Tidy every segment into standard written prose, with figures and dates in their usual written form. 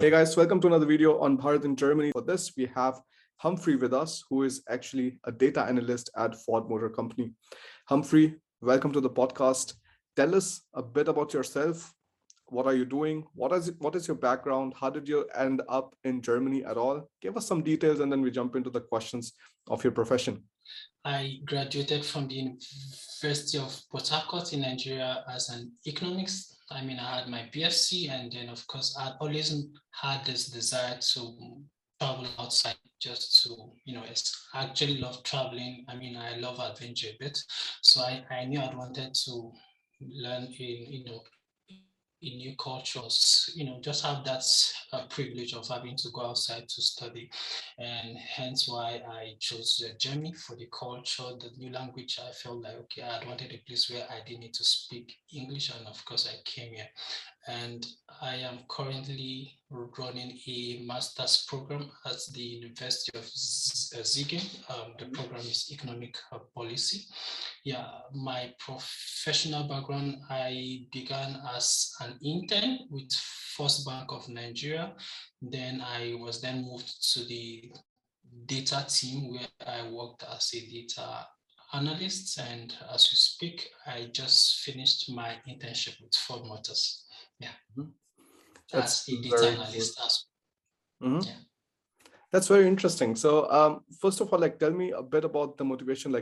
Hey guys, welcome to another video on Bharat in Germany. For this, we have Humphrey with us, who is actually a data analyst at Ford Motor Company. Humphrey, welcome to the podcast. Tell us a bit about yourself. What are you doing? What is your background? How did you end up in Germany at all? Give us some details and then we jump into the questions of your profession. I graduated from the University of Port Harcourt in Nigeria as an economics. I had my BSc, and then of course I always had this desire to travel outside, just to, I actually love traveling. I love adventure a bit. So I knew I wanted to learn in new cultures, just have that privilege of having to go outside to study. And hence why I chose Germany for the culture, the new language. I felt like, okay, I wanted a place where I didn't need to speak English. And of course, I came here. And I am currently running a master's program at the University of Siegen. The program is economic policy. Yeah, my professional background, I began as an intern with First Bank of Nigeria. Then I was then moved to the data team where I worked as a data analyst. And as we speak, I just finished my internship with Ford Motors. Yeah, That's as a data very cool. analyst as Mhm. yeah. That's very interesting. So, first of all, tell me a bit about the motivation.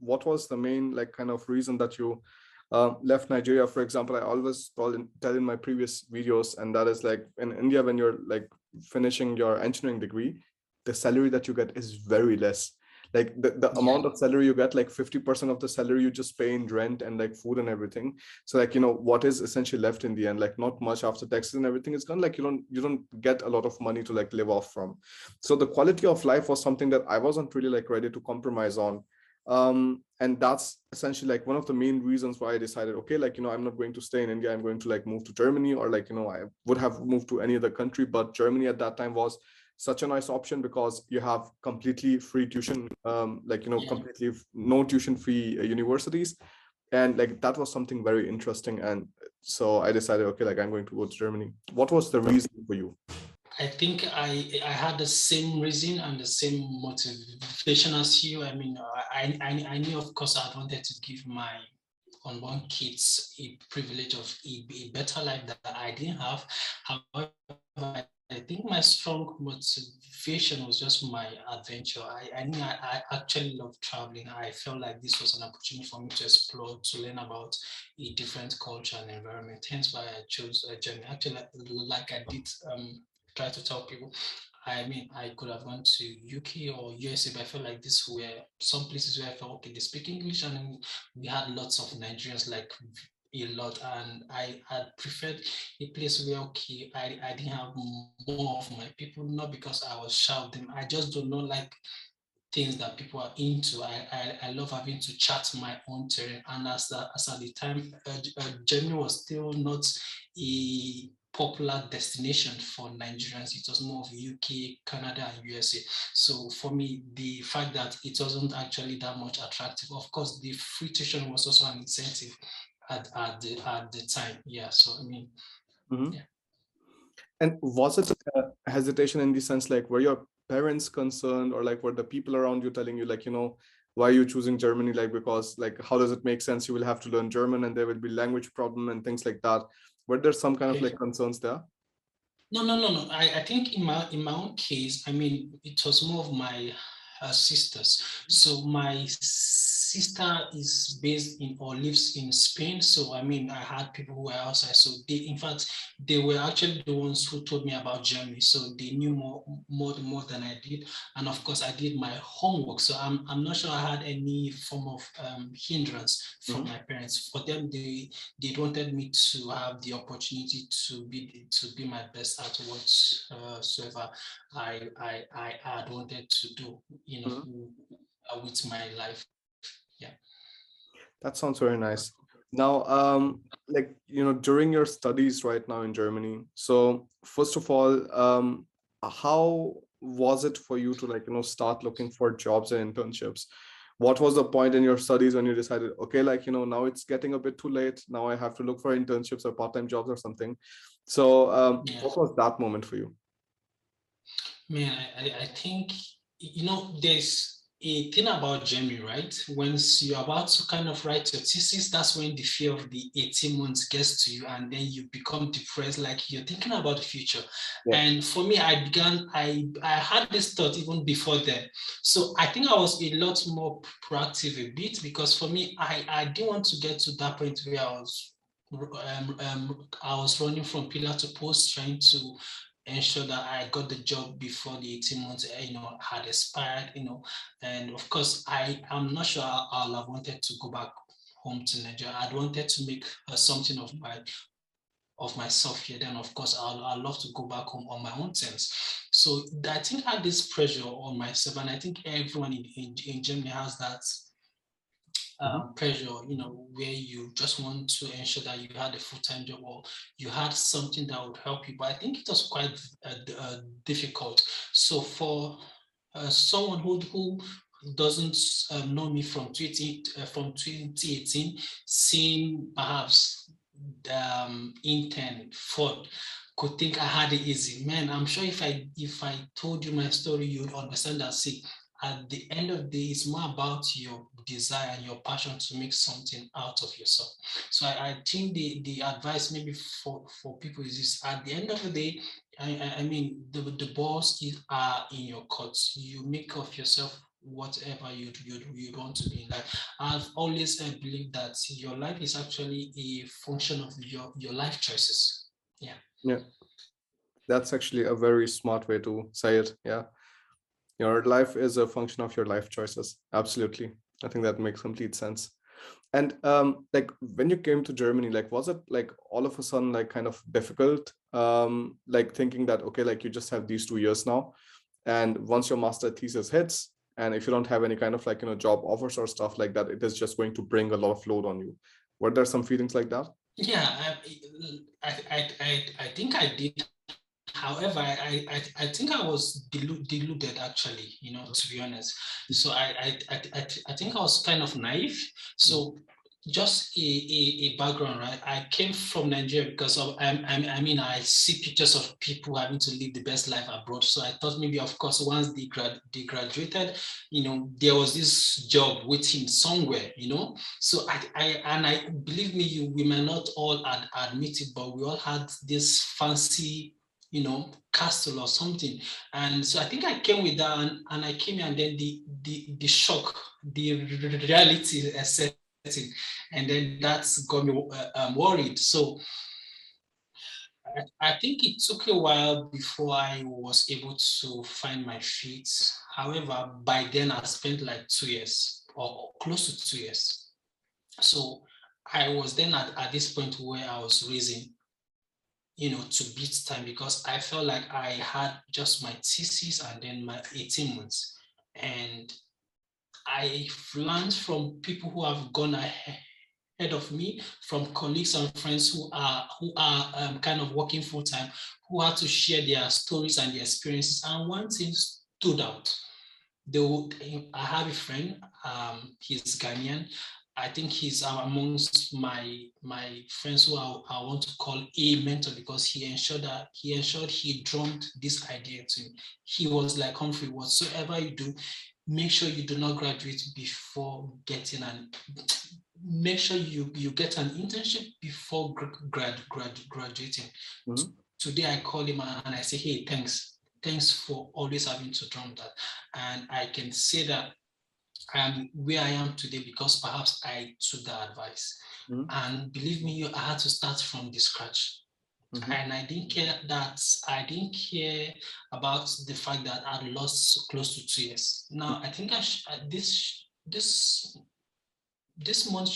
What was the main, kind of reason that you left Nigeria? For example, I always tell in my previous videos, and that is like in India, when you're finishing your engineering degree, the salary that you get is very less. The amount of salary you get, 50% of the salary you just pay in rent and food and everything. So what is essentially left in the end, not much after taxes and everything is gone. You don't get a lot of money to live off from. So the quality of life was something that I wasn't really ready to compromise on. And that's essentially one of the main reasons why I decided, okay, I'm not going to stay in India. I'm going to move to Germany, or I would have moved to any other country, but Germany at that time was such a nice option because you have completely free tuition, completely no tuition free universities. And that was something very interesting. And so I decided, okay, I'm going to go to Germany. What was the reason for you? I think I had the same reason and the same motivation as you. I knew, of course, I wanted to give my unborn kids a privilege of a better life that I didn't have. However, I think my strong motivation was just my adventure. I knew I actually love traveling. I felt like this was an opportunity for me to explore, to learn about a different culture and environment. Hence why I chose Germany. Actually, like I did try to tell people, I could have gone to UK or USA, but I felt like these were some places where I felt, okay, they speak English, and we had lots of Nigerians, a lot, and I had preferred a place where, okay, I didn't have more of my people, not because I was shy of them. I just do not like things that people are into. I love having to chart my own terrain. And as at the time, Germany was still not a popular destination for Nigerians. It was more of UK, Canada, and USA. So for me, the fact that it wasn't actually that much attractive, of course, the free tuition was also an incentive at the time. Yeah. So yeah. And was it a hesitation in the sense, were your parents concerned, or were the people around you telling you, why are you choosing Germany? Because how does it make sense? You will have to learn German and there will be language problem and things like that. Were there some kind of concerns there? No. I think in my own case, it was more of my sisters. So my sister is based in or lives in Spain. So I had people who were outside. So in fact, they were actually the ones who told me about Germany. So they knew more than I did. And of course, I did my homework. So I'm not sure I had any form of hindrance from my parents. For them, they wanted me to have the opportunity to be my best at whatsoever I had wanted to do, with my life. Yeah. That sounds very nice. Now, during your studies right now in Germany, so first of all, how was it for you to start looking for jobs and internships? what was the point in your studies when you decided, okay, like, now it's getting a bit too late. Now I have to look for internships or part-time jobs or something. So Yeah. what was that moment for you? Man, I think, there's a thing about Germany, right? Once you're about to kind of write your thesis, that's when the fear of the 18 months gets to you, and then you become depressed, like you're thinking about the future. Yeah. And for me, I had this thought even before then. So I think I was a lot more proactive a bit, because for me, I didn't want to get to that point where I was running from pillar to post, trying to ensure that I got the job before the 18 months, had expired, and of course, I'm not sure I'll have wanted to go back home to Nigeria. I'd wanted to make something of myself here. Then, of course, I'll love to go back home on my own terms. So I think I had this pressure on myself, and I think everyone in Germany has that pressure, where you just want to ensure that you had a full-time job or you had something that would help you. But I think it was quite difficult. So for someone who doesn't know me from 2018, seeing perhaps intern Ford could think I had it easy. Man, I'm sure if I told you my story, you'd understand that. See, at the end of the day, it's more about your desire and your passion to make something out of yourself. So I think the advice maybe for people is this: at the end of the day, I mean, the balls are in your court. You make of yourself whatever you want to be in life. I've always believed that your life is actually a function of your life choices. Yeah. Yeah, that's actually a very smart way to say it. Yeah, your life is a function of your life choices. Absolutely. I think that makes complete sense. And like when you came to Germany, like was it like all of a sudden like kind of difficult? Like thinking that, okay, like you just have these 2 years now, and once your master thesis hits, and if you don't have any kind of like job offers or stuff like that, it is just going to bring a lot of load on you. Were there some feelings like that? Yeah, I think I did. However, I think I was deluded actually, to be honest. So I think I was kind of naive. So just a background, right? I came from Nigeria because I mean, I see pictures of people having to live the best life abroad. So I thought maybe, of course, once they graduated, there was this job waiting somewhere, So I believe me, we might not all admit it, but we all had this fancy castle or something. And so I think I came with that, and I came here, and then the shock, the reality set in, and then that's got me worried. So I think it took a while before I was able to find my feet. However, by then I spent like 2 years or close to 2 years. So I was then at this point where I was raising to beat time, because I felt like I had just my thesis and then my 18 months. And I've learned from people who have gone ahead of me, from colleagues and friends who are kind of working full time, who had to share their stories and their experiences. And one thing stood out. I have a friend, he's Ghanaian. I think he's amongst my friends who I want to call a mentor, because he drummed this idea to me. He was like, Humphrey, whatsoever you do, make sure you do not graduate before getting make sure you get an internship before graduating. Mhm. Today I call him and I say, hey, thanks for always having to drum that. And I can say that I am where I am today because perhaps I took that advice. Mhm. And believe me, I had to start from the scratch. Mhm. And I didn't care about the fact that I'd lost close to 2 years. Now I think this month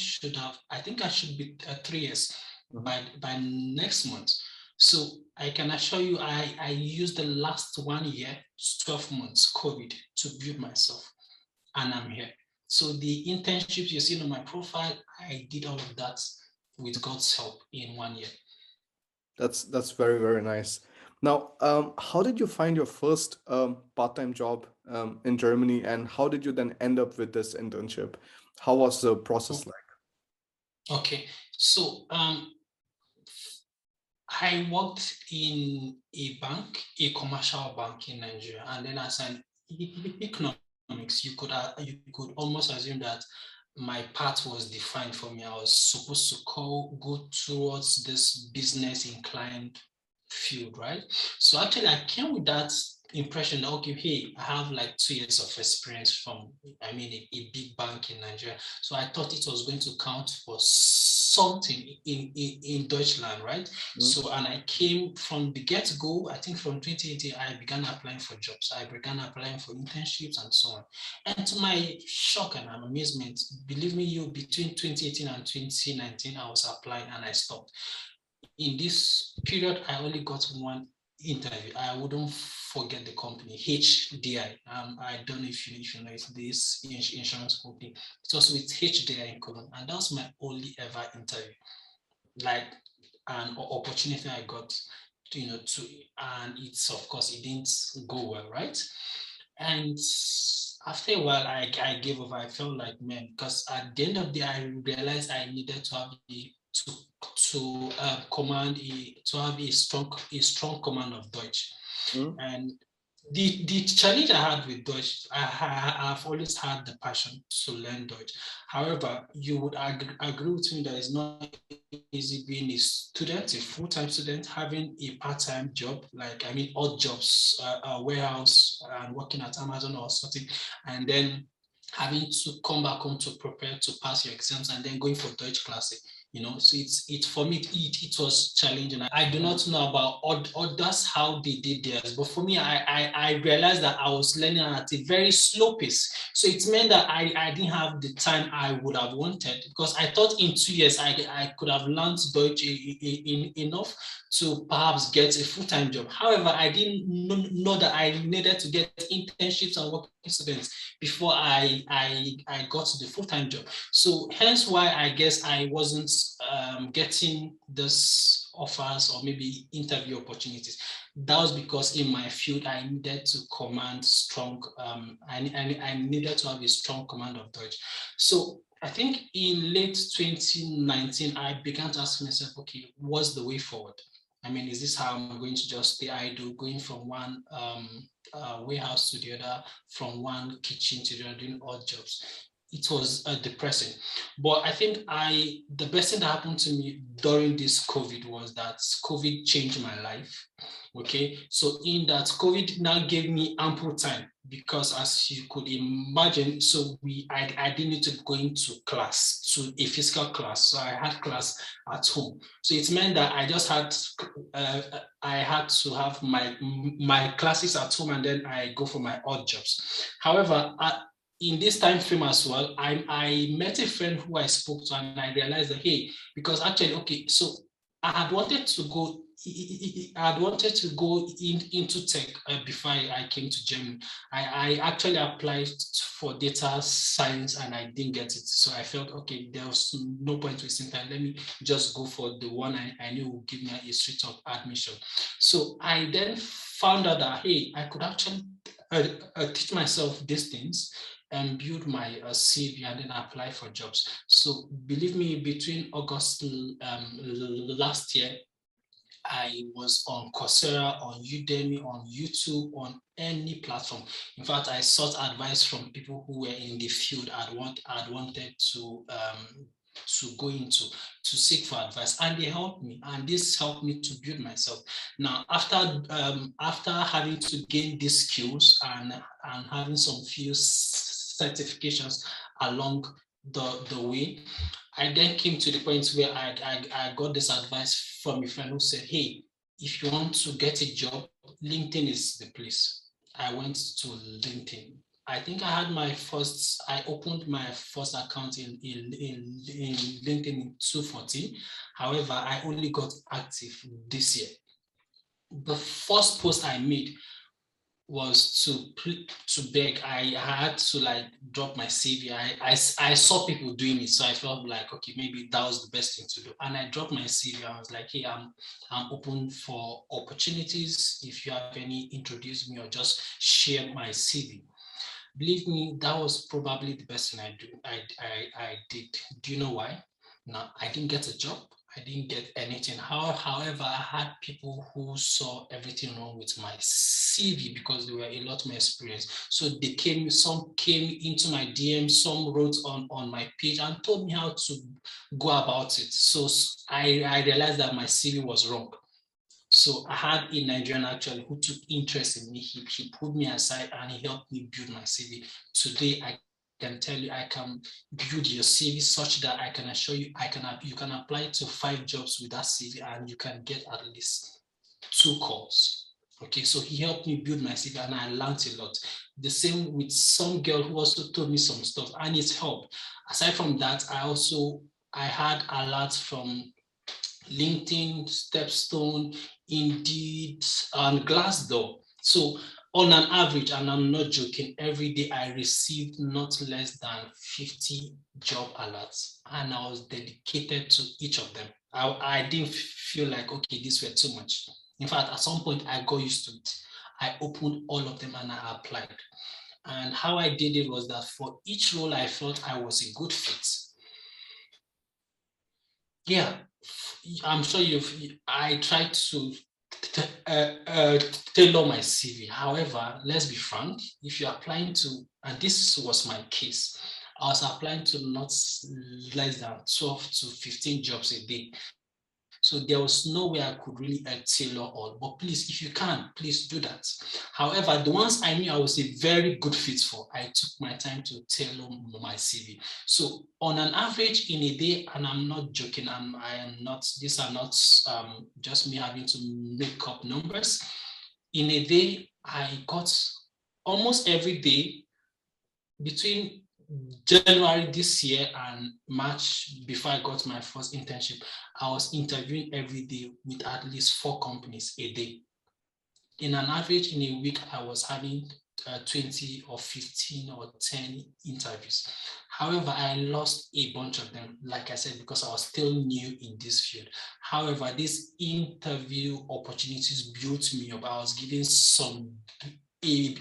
I think I should be 3 years Mhm. by next month. So I can assure you, I used the last 1 year, 12 months, COVID, to build myself, and I'm here. So the internships you see on my profile, I did all of that with God's help in 1 year. That's very, very nice. Now, how did you find your first part-time job in Germany, and how did you then end up with this internship? How was the process like? Okay, so I worked in a bank, a commercial bank in Nigeria, and then as an economics, you could almost assume that my path was defined for me. I was supposed to go towards this business inclined field, right? So actually, I came with that impression that, okay, hey, I have like 2 years of experience from, I mean, a big bank in Nigeria. So I thought it was going to count for something in Deutschland, right? Mm. So, and I came from the get-go, I think from 2018, I began applying for jobs. I began applying for internships and so on. And to my shock and amazement, believe me, you, between 2018 and 2019, I was applying and I stopped. In this period, I only got one interview. I wouldn't forget the company, HDI. I don't know if you know, it's this insurance company. It was with HDI in Cologne, and that was my only ever interview. Like an opportunity I got, and it's, of course, it didn't go well, right? And after a while, I gave up. I felt like, man, because at the end of the day, I realized I needed to have command to have a strong command of Deutsch. Mm. And the challenge I had with Deutsch, I've always had the passion to learn Deutsch. However, you would agree with me that it's not easy being a student, a full-time student, having a part-time job, like, I mean, odd jobs, a warehouse, and working at Amazon or something, and then having to come back home to prepare to pass your exams and then going for Deutsch classes. So it's for me, it was challenging. I do not know about others how they did theirs, but for me, I realized that I was learning at a very slow pace. So it meant that I didn't have the time I would have wanted, because I thought in 2 years I could have learned Deutsch enough to perhaps get a full-time job. However, I didn't know that I needed to get internships and working students before I got the full-time job. So hence why I guess I wasn't getting this offers or maybe interview opportunities. That was because in my field, I needed to command strong, I needed to have a strong command of Deutsch. So I think in late 2019, I began to ask myself, okay, what's the way forward? I mean, is this how I'm going to just stay idle, going from one warehouse to the other, from one kitchen to the other, doing odd jobs? It was depressing. But I think the best thing that happened to me during this COVID was that COVID changed my life. Okay, so in that, COVID now gave me ample time, because as you could imagine, so I didn't need to go into class, to a physical class. So I had class at home. So it meant that I had to have my classes at home, and then I go for my odd jobs. However, in this time frame as well, I met a friend who I spoke to, and I realized that, hey, because actually, okay, so I had wanted to go. I had wanted to go into tech before I came to Germany. I actually applied for data science and I didn't get it. So I felt, okay, there was no point wasting time. Let me just go for the one I knew would give me a straight up admission. So I then found out that, hey, I could actually teach myself these things and build my CV and then apply for jobs. So believe me, between August last year, I was on Coursera, on Udemy, on YouTube, on any platform. In fact, I sought advice from people who were in the field I'd wanted to go into, to seek for advice, and they helped me, and this helped me to build myself. Now, after having to gain these skills and having some few certifications along the way, I then came to the point where I got this advice from a friend who said, hey, if you want to get a job, LinkedIn is the place. I went to LinkedIn. I think I opened my first account in LinkedIn in 2014. However, I only got active this year. The first post I made was to beg. I had to like drop my CV. I saw people doing it, so I felt like, okay, maybe that was the best thing to do. And I dropped my CV. I was like, hey, I'm open for opportunities. If you have any, introduce me or just share my CV. Believe me, that was probably the best thing I did. Do you know why? Now, I didn't get a job. I didn't get anything. However, I had people who saw everything wrong with my CV because they were a lot more experienced. So they came, some came into my DM, some wrote on my page and told me how to go about it. So I realized that my CV was wrong. So I had a Nigerian actually who took interest in me. He put me aside and he helped me build my CV. Today, I can tell you, I can build your CV such that I can assure you, you can apply to 5 jobs with that CV and you can get at least 2 calls. Okay, so he helped me build my CV and I learned a lot. The same with some girl who also told me some stuff and it's helped. Aside from that, I had alerts from LinkedIn, Stepstone, Indeed, and Glassdoor. So on an average, and I'm not joking, every day I received not less than 50 job alerts, and I was dedicated to each of them. I didn't feel like, okay, these were too much. In fact, at some point, I got used to it. I opened all of them and I applied. And how I did it was that for each role I felt I was a good fit, yeah, I'm sure I tried to tailor my CV. However, let's be frank, if you're applying to, and this was my case, I was applying to not less than 12 to 15 jobs a day. So there was no way I could really tailor all. But please, if you can, please do that. However, the ones I knew I was a very good fit for, I took my time to tailor my CV. So on an average in a day, and I'm not joking, I am not, these are not just me having to make up numbers. In a day, I got almost every day between January this year and March, before I got my first internship, I was interviewing every day with at least 4 companies a day. In an average, in a week, I was having 20 or 15 or 10 interviews. However, I lost a bunch of them, like I said, because I was still new in this field. However, these interview opportunities built me up. I was given a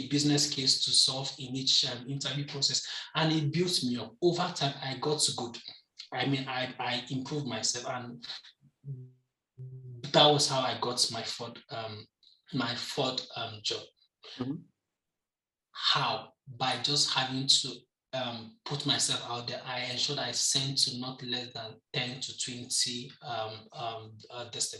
business case to solve in each interview process, and it built me up. Over time, I got good. I mean, I improved myself, and that was how I got my fourth job. Mhm. How? By just having to put myself out there. I ensured I sent to not less than 10 to 20 this.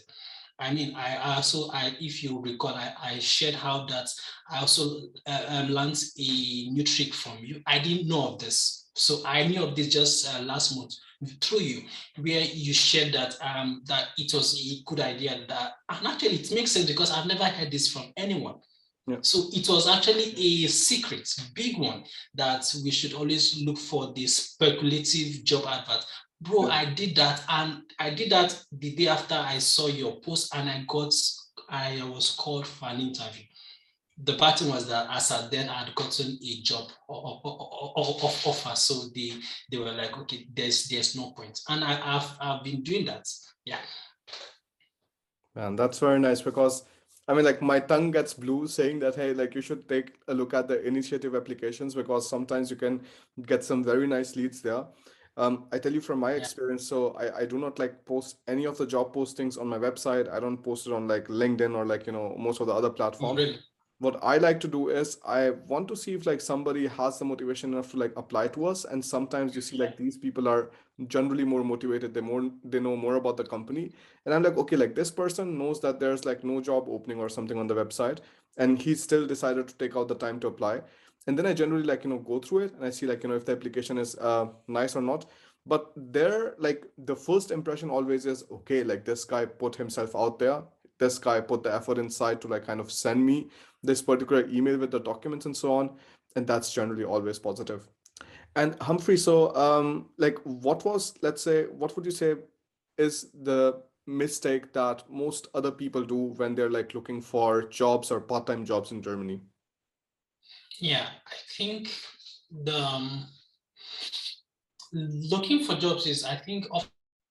I mean, if you recall, I shared how that I also learned a new trick from you. I didn't know of this. So I knew of this just last month through you, where you shared that it was a good idea, that, and actually it makes sense because I've never heard this from anyone. Yeah. So it was actually a secret, big one, that we should always look for this speculative job advert. Bro, Yeah. I did that, and I did that the day after I saw your post, and I was called for an interview. The pattern was that as at then I had gotten a job offer, so they were like, okay, there's no point, and I've been doing that. Yeah. Man, that's very nice because I mean, like my tongue gets blue saying that, hey, like you should take a look at the initiative applications because sometimes you can get some very nice leads there. I tell you from my Yeah. experience, so I do not like post any of the job postings on my website. I don't post it on like LinkedIn or like, most of the other platforms. Really. What I like to do is I want to see if like somebody has the motivation enough to like apply to us. And sometimes you see like these people are generally more motivated. They know more about the company. And I'm like, okay, like this person knows that there's like no job opening or something on the website, and he still decided to take out the time to apply. And then I generally like, go through it and I see like, if the application is nice or not. But there, like the first impression always is okay, like this guy put himself out there. This guy put the effort inside to like kind of send me this particular email with the documents and so on. And that's generally always positive. And Humphrey, so like what was, let's say, what would you say is the mistake that most other people do when they're like looking for jobs or part-time jobs in Germany? Yeah, I think the looking for jobs is, I think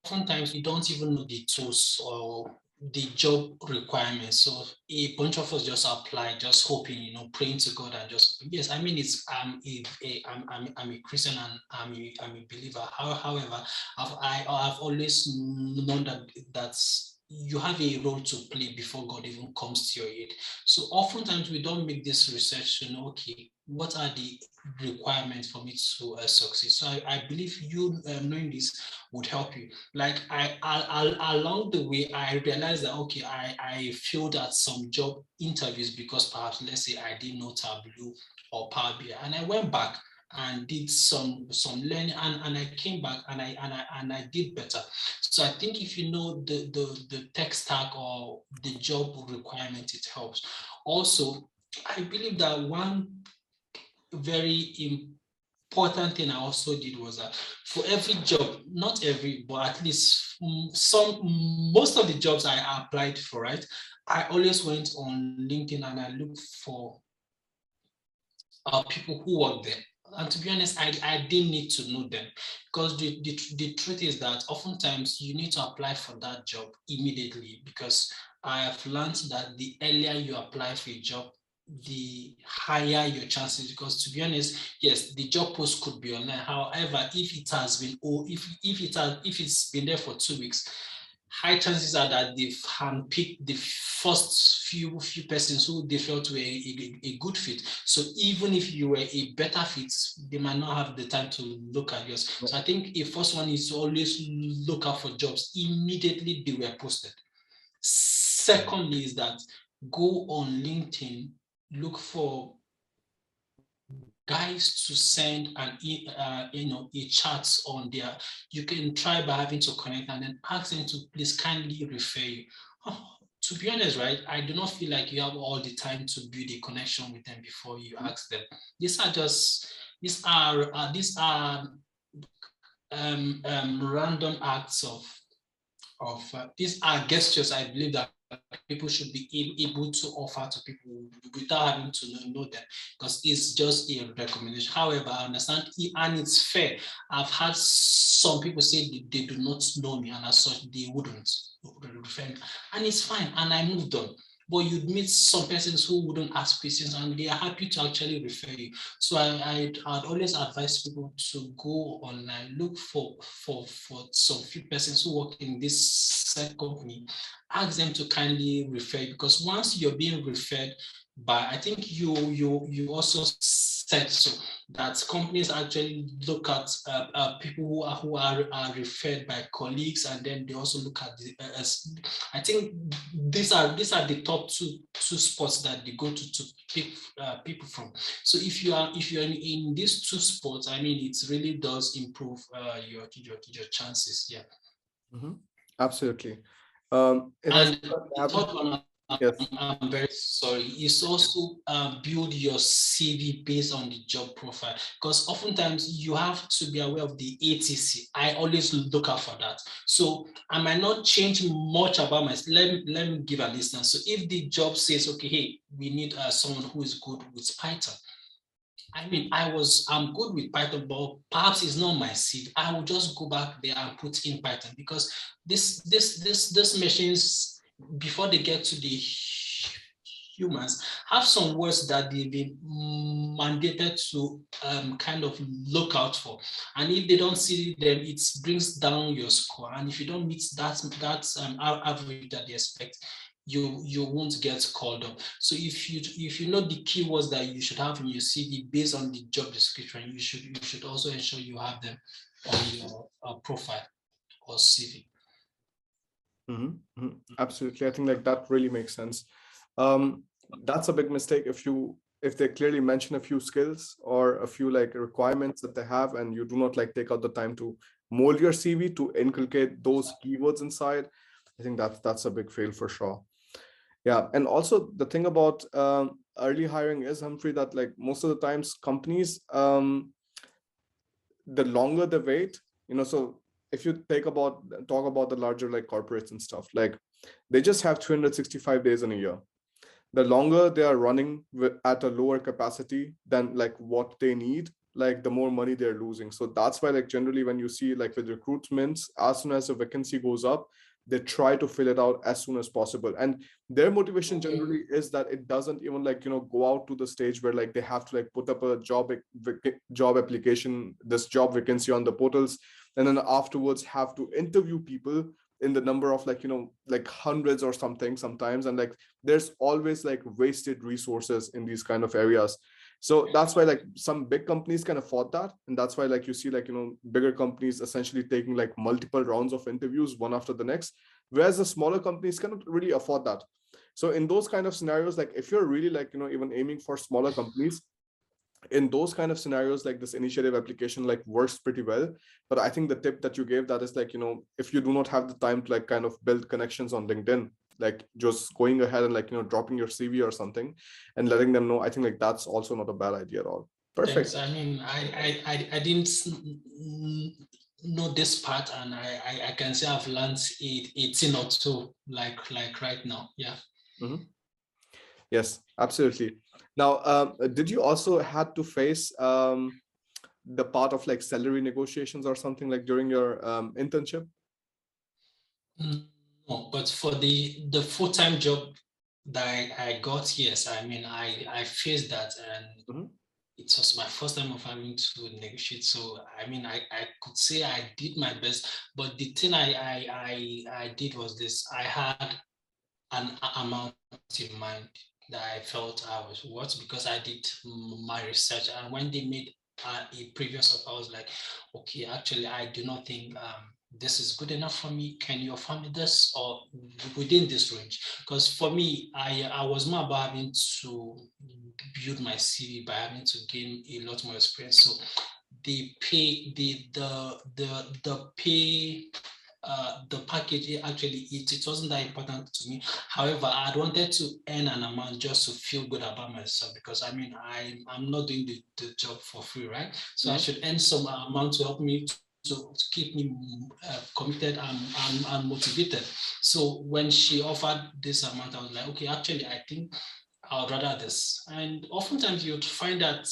oftentimes we don't even know the tools or the job requirements. So a bunch of us just apply, just hoping, praying to God and just, yes, I mean, I'm a Christian and I'm a believer. However, I've always known that's you have a role to play before God even comes to your aid. So oftentimes we don't make this research to know, okay, what are the requirements for me to succeed. So I believe you knowing this would help you. Like along the way, I realized that, okay, I failed at some job interviews because perhaps, let's say, I didn't know Tableau or Power BI, and I went back and did some learning, and I came back and I did better. So I think if you know the tech stack or the job requirement, it helps. Also, I believe that one very important thing I also did was that for every job, not every, but at least most of the jobs I applied for, right, I always went on LinkedIn and I looked for people who work there. And to be honest, I didn't need to know them, because the truth is that oftentimes you need to apply for that job immediately, because I have learned that the earlier you apply for a job, the higher your chances. Because to be honest, yes, the job post could be online. However, if it has been, or if it's been there for 2 weeks, high chances are that they've handpicked the first few persons who they felt were a good fit. So even if you were a better fit, they might not have the time to look at yours. So I think a first one is to always look out for jobs immediately they were posted. Secondly is that go on LinkedIn, look for guys to send a chat on their. You can try by having to connect and then ask them to please kindly refer you. To be honest, right, I do not feel like you have all the time to build a connection with them before you ask them. These are just random acts these are gestures I believe that people should be able to offer to people without having to know them, because it's just a recommendation. However, I understand, and it's fair. I've had some people say they do not know me, and as such, they wouldn't refer me, and it's fine, and I moved on. But you'd meet some persons who wouldn't ask questions, and they are happy to actually refer you. So I'd always advise people to go online, look for some few persons who work in this said company, ask them to kindly refer you, because once you're being referred by, I think you also said so, that companies actually look at people who are referred by colleagues, and then they also look at I think these are the top two spots that they go to pick people from. So if you're in these two spots, I mean, it really does improve your chances. Yeah. Mm-hmm. Absolutely. It has And the happened. third one, Yes. I'm very sorry, is also build your CV based on the job profile, because oftentimes you have to be aware of the ATC. I always look out for that. So I might not change much about myself. Let me give an instance. So if the job says, okay, hey, we need someone who is good with Python. I mean, I'm good with Python, but perhaps it's not my seed. I will just go back there and put in Python, because this machines, before they get to the humans, have some words that they've been mandated to kind of look out for. And if they don't see them, it brings down your score. And if you don't meet that average that they expect, you won't get called up. So if you know the keywords that you should have in your CV based on the job description, you should also ensure you have them on your profile or CV. Mm-hmm. Mm-hmm. Absolutely. I think like that really makes sense. Um, that's a big mistake if they clearly mention a few skills or a few like requirements that they have, and you do not like take out the time to mold your CV to inculcate those keywords inside. I think that's a big fail for sure. Yeah, and also the thing about early hiring is, Humphrey, that like most of the times companies, the longer they wait, so if you talk about the larger like corporates and stuff, like they just have 365 days in a year. The longer they are running at a lower capacity than like what they need, like the more money they're losing. So that's why like generally when you see like with recruitments, as soon as a vacancy goes up, they try to fill it out as soon as possible. And their motivation Okay. generally is that it doesn't even like go out to the stage where like they have to like put up a job application, this job vacancy on the portals, and then afterwards have to interview people in the number of like like hundreds or something sometimes. And like there's always like wasted resources in these kind of areas. So that's why like some big companies can afford that, and that's why like you see like bigger companies essentially taking like multiple rounds of interviews one after the next, whereas the smaller companies cannot really afford that. So in those kind of scenarios, like if you're really like even aiming for smaller companies, in those kind of scenarios, like this initiative application like works pretty well. But I think the tip that you gave, that is like if you do not have the time to like kind of build connections on LinkedIn, like just going ahead and like dropping your CV or something and letting them know, I think like that's also not a bad idea at all. Thanks. Perfect. I mean, I didn't know this part, and I can say I've learned a thing or two, like right now. Yeah. Mhm. Yes, absolutely. Now, did you also had to face the part of like salary negotiations or something like during your internship? No, but for the full-time job that I got, yes, I mean, I faced that, and Mhm. it was my first time of having to negotiate. So I mean, I could say I did my best, but the thing I did was this: I had an amount in mind that I felt I was worth, because I did my research. And when they made a previous offer, I was like, okay, actually, I do not think this is good enough for me. Can you offer me this, or within this range? Because for me, I was more about having to build my CV by having to gain a lot more experience. So the pay, the pay, the package, it wasn't that important to me. However, I wanted to earn an amount just to feel good about myself, because I mean, I'm not doing the job for free, right? So I Mhm. should earn some amount to help me to keep me committed and motivated. So when she offered this amount, I was like, okay, actually, I think I would rather this. And oftentimes you'd find that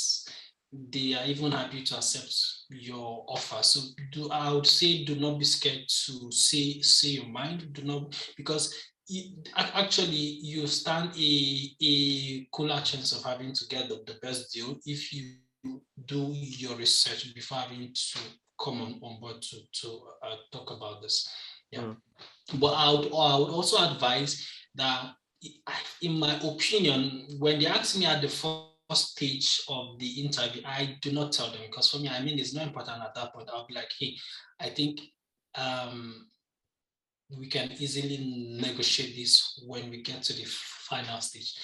they are even happy to accept your offer. So I would say, do not be scared to say your mind. Do not, because actually you stand a cooler chance of having to get the best deal if you do your research before having to come on board to talk about this. Yeah. Mhm. But I would also advise that, in my opinion, when they ask me at the first stage of the interview, I do not tell them, because for me, I mean, it's not important at that point. I'll be like, hey, I think um, we can easily negotiate this when we get to the final stage.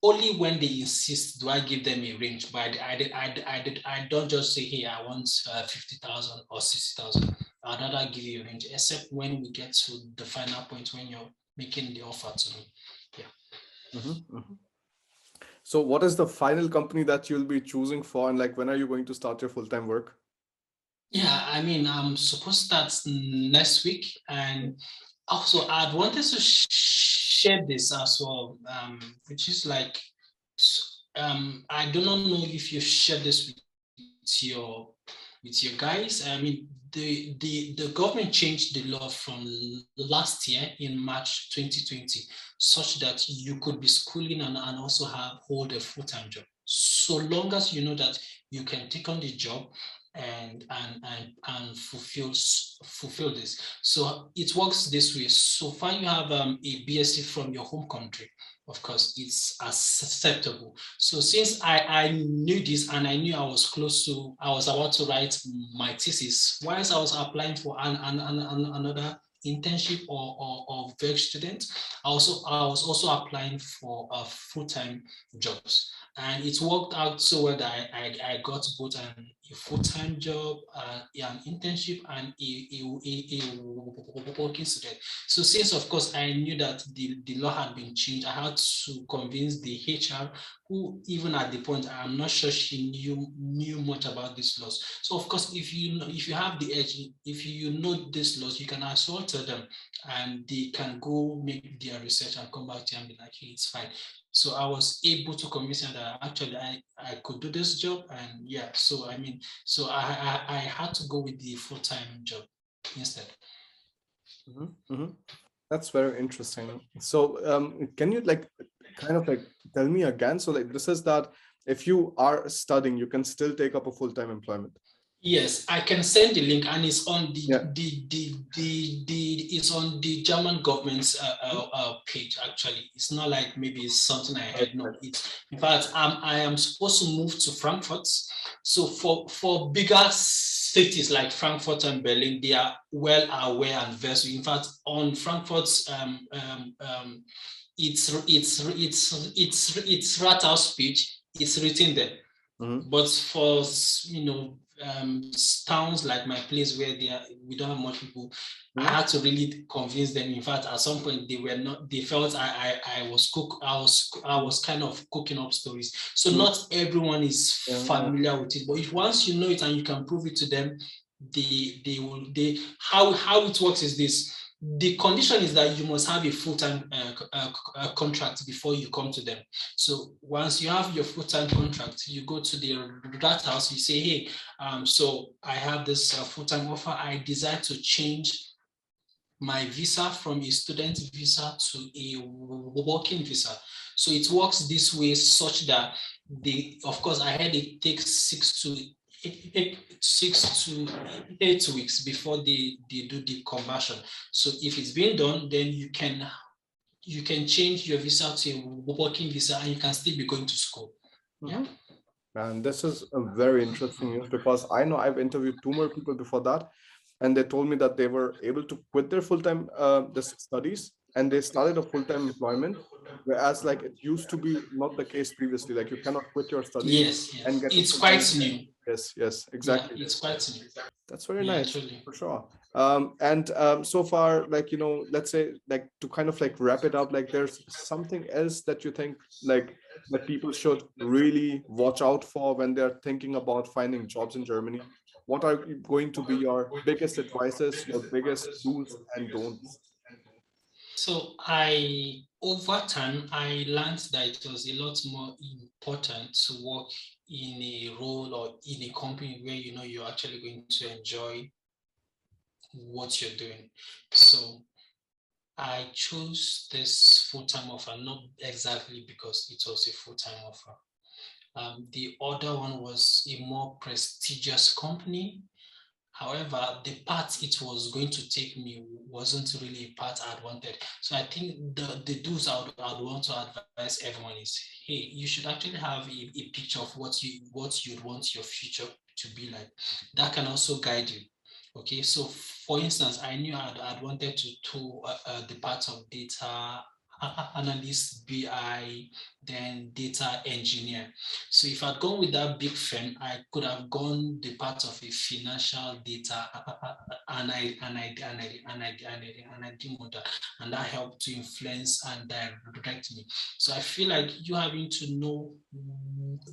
Only when they insist do I give them a range, but I don't just say, hey, I want 50,000 or 60,000. I'd rather give you a range, except when we get to the final point when you're making the offer to me. Yeah. Mhm. Mhm. So what is the final company that you'll be choosing for, and like when are you going to start your full-time work? Yeah, I mean, I'm supposed to start next week, and also I'd wanted to share this as well, which is like, I do not know if you share this with your guys. I mean, the government changed the law from last year in March 2020, such that you could be schooling and also hold a full-time job, so long as you know that you can take on the job and fulfill this. So it works this way. So far, you have a BSc from your home country. Of course, it's acceptable. So since I knew this, and I knew I was about to write my thesis, whilst I was applying for another internship or work student, I was also applying for full-time jobs. And it worked out so well that I got both a full-time job, an internship, and a working student. So since, of course, I knew that the law had been changed, I had to convince the HR, who even at the point, I'm not sure she knew much about these laws. So of course, if you have the edge, if you know these laws, you can also tell them, and they can go make their research and come back to you and be like, hey, it's fine. So I was able to convince them that actually I could do this job. And yeah, so I mean, so I had to go with the full-time job instead. That's very interesting. So can you like kind of like tell me again? So like this is that if you are studying, you can still take up a full-time employment. Yes, I can send the link, and it's on Yeah. it's on the German government's page. Actually, it's not like maybe it's something I had. No, it's in fact I am supposed to move to Frankfurt. So for bigger cities like Frankfurt and Berlin, they are well aware and versed. In fact, on Frankfurt's it's Rathaus page. It's written there. But for towns like my place where we don't have much people, I had to really convince them. In fact, at some point they felt I was kind of cooking up stories. So not everyone is familiar with it, but if once you know it and you can prove it to them, how it works is this. The condition is that you must have a full-time contract before you come to them. So once you have your full-time contract, you go to the rat house, you say, hey, so I have this full-time offer. I desire to change my visa from a student visa to a working visa. So it works this way such that of course, I heard it takes 6 to 8 weeks before they do the conversion. So if it's being done, then you can change your visa to a working visa and you can still be going to school. Yeah. And this is a very interesting news, because I know I've interviewed 2 more people before that, and they told me that they were able to quit their full-time studies, and they started a full-time employment, whereas like it used to be not the case previously. Like you cannot quit your studies and get it's quite new. Yes, exactly. Yeah, it's quite new. That's very nice, for sure. And so far, like, let's say, like, to kind of like wrap it up, like there's something else that you think like that people should really watch out for when they're thinking about finding jobs in Germany? What are going to be your biggest advices, your biggest do's and don'ts? So over time, I learned that it was a lot more important to work in a role or in a company where you're actually going to enjoy what you're doing. So I chose this full-time offer, not exactly because it was a full-time offer. The other one was a more prestigious company. However, the path it was going to take me wasn't really a path I'd wanted. So I think the do's I'd want to advise everyone is, hey, you should actually have a picture of what you'd want your future to be like. That can also guide you. Okay, so for instance, I knew I'd wanted to do the part of data analyst, BI, then data engineer. So if I'd gone with that big firm, I could have gone the part of a financial data and I didn't want that, and that helped to influence and direct me. So I feel like you having to know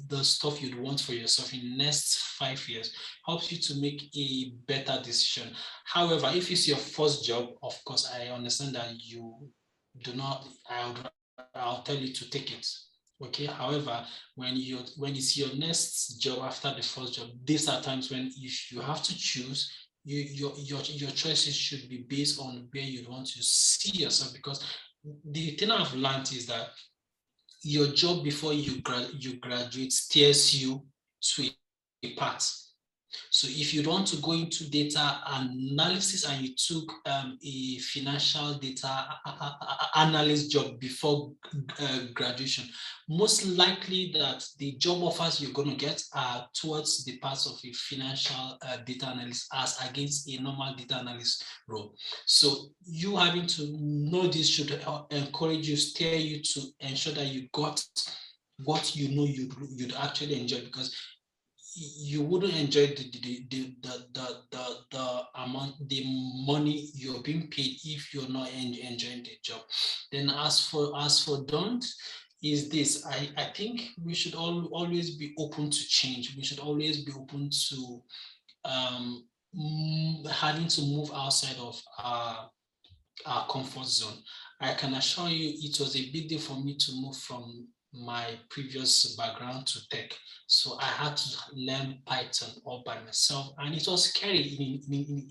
the stuff you'd want for yourself in the next 5 years helps you to make a better decision. However, if it's your first job, of course, I understand that you do not, I'll tell you to take it. Okay. However, when it's your next job after the first job, these are times when if you have to choose, your choices should be based on where you want to see yourself. Because the thing I've learned is that your job before you graduate steers you to a path. So if you want to go into data analysis and you took a financial data analyst job before graduation, most likely that the job offers you're going to get are towards the parts of a financial data analyst as against a normal data analyst role. So you having to know this should encourage you, steer you to ensure that you got what you know you'd actually enjoy, because you wouldn't enjoy the amount, the money you're being paid if you're not enjoying the job. Then as for don't is this, I think we should always be open to change. We should always be open to um, having to move outside of our comfort zone. I can assure you it was a big deal for me to move from my previous background to tech. So I had to learn Python all by myself, and it was scary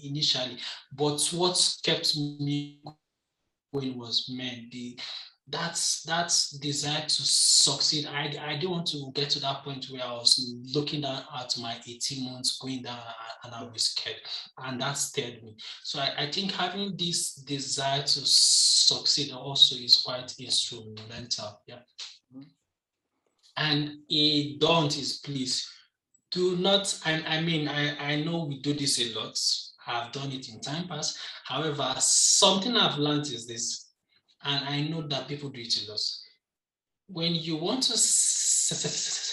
initially. But what kept me going was, man, that's desire to succeed. I didn't want to get to that point where I was looking down at my 18 months going down, and I was scared, and that scared me. So I think having this desire to succeed also is quite instrumental. Yeah. And a don't is, please do not, I know we do this a lot. I've done it in time past. However, something I've learned is this, and I know that people do it a lot. When you want to send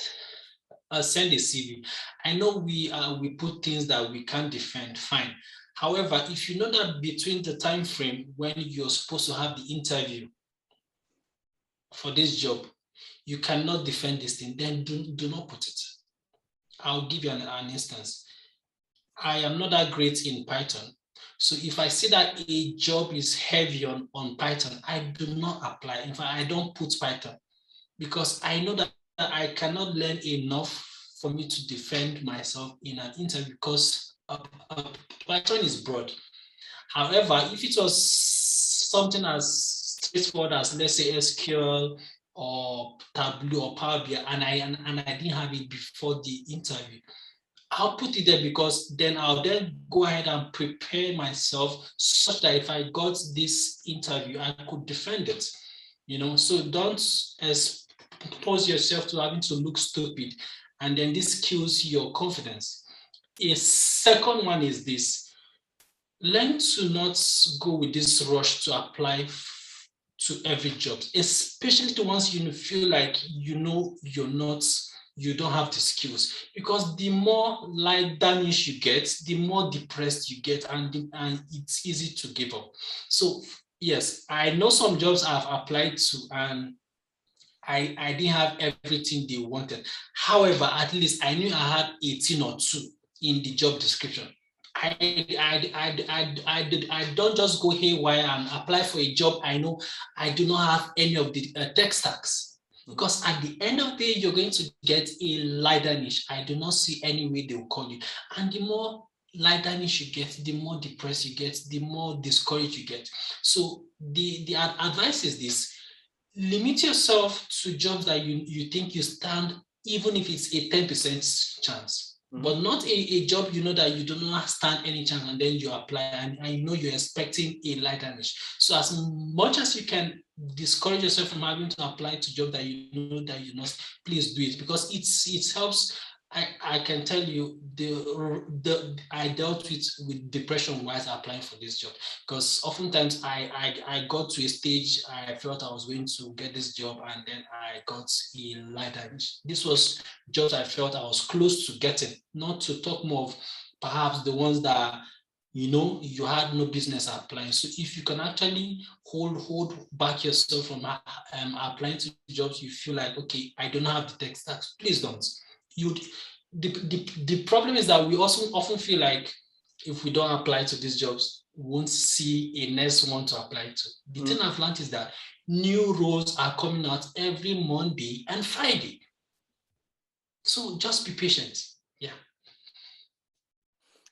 a CV, I know we put things that we can't defend, fine. However, if you know that between the time frame when you're supposed to have the interview for this job, you cannot defend this thing, then do not put it. I'll give you an instance. I am not that great in Python. So if I see that a job is heavy on Python, I do not apply. In fact, I don't put Python, because I know that I cannot learn enough for me to defend myself in an interview, because Python is broad. However, if it was something as straightforward as, let's say, SQL or Tableau or Power BI, and I didn't have it before the interview, I'll put it there, because then I'll then go ahead and prepare myself such that if I got this interview, I could defend it. So don't expose yourself to having to look stupid, and then this kills your confidence. A second one is this: learn to not go with this rush to apply to every job, especially the ones you feel like you don't have the skills, because the more light damage you get, the more depressed you get, and it's easy to give up. So yes, I know some jobs I've applied to, and I didn't have everything they wanted. However, at least I knew I had 18 or 2 in the job description. I don't just go haywire and apply for a job I know I do not have any of the tech stacks. Because at the end of the day, you're going to get a lighter niche. I do not see any way they will call you. And the more lighter niche you get, the more depressed you get, the more discouraged you get. So the advice is this: limit yourself to jobs that you think you stand, even if it's a 10% chance. But not a job that you do not stand any chance, and then you apply, and you know you're expecting a lighter niche. So as much as you can discourage yourself from having to apply to jobs that you know that you not, please do it, because it helps. I can tell you I dealt with depression while applying for this job, because oftentimes I got to a stage I felt I was going to get this job, and then I got a lighter. This was jobs I felt I was close to getting, not to talk more of perhaps the ones that you had no business applying. So if you can actually hold back yourself from applying to jobs you feel like, okay, I don't have the tech stacks, please don't. You the problem is that we also often feel like if we don't apply to these jobs, we won't see a next one to apply to. The thing I've learned is that new roles are coming out every Monday and Friday. So just be patient. Yeah.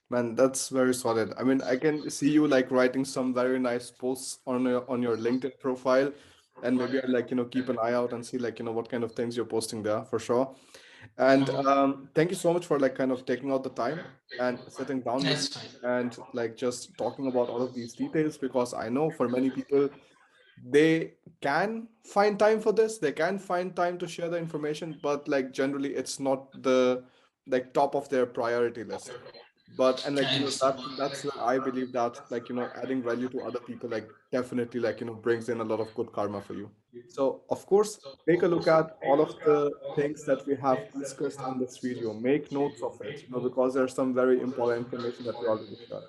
Man, that's very solid. I mean, I can see you like writing some very nice posts on your LinkedIn profile, and maybe I like keep an eye out and see like what kind of things you're posting there for sure. And thank you so much for like kind of taking out the time and sitting down with me That's fine. and like just talking about all of these details, because I know for many people they can find time for this, they can find time to share the information, but like generally it's not the like top of their priority list. But and I understand. that's where I believe that adding value to other people definitely brings in a lot of good karma for you. So of course, take a look at all of the things that we have discussed in this video. Make notes of it, because there's some very important information that we already shared.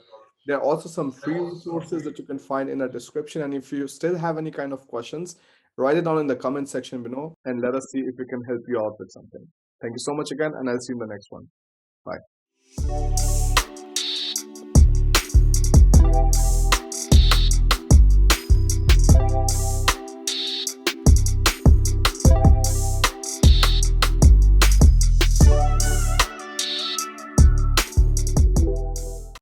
There are also some free resources that you can find in the description. And if you still have any kind of questions, write it down in the comment section below and let us see if we can help you out with something. Thank you so much again, and I'll see you in the next one. Bye.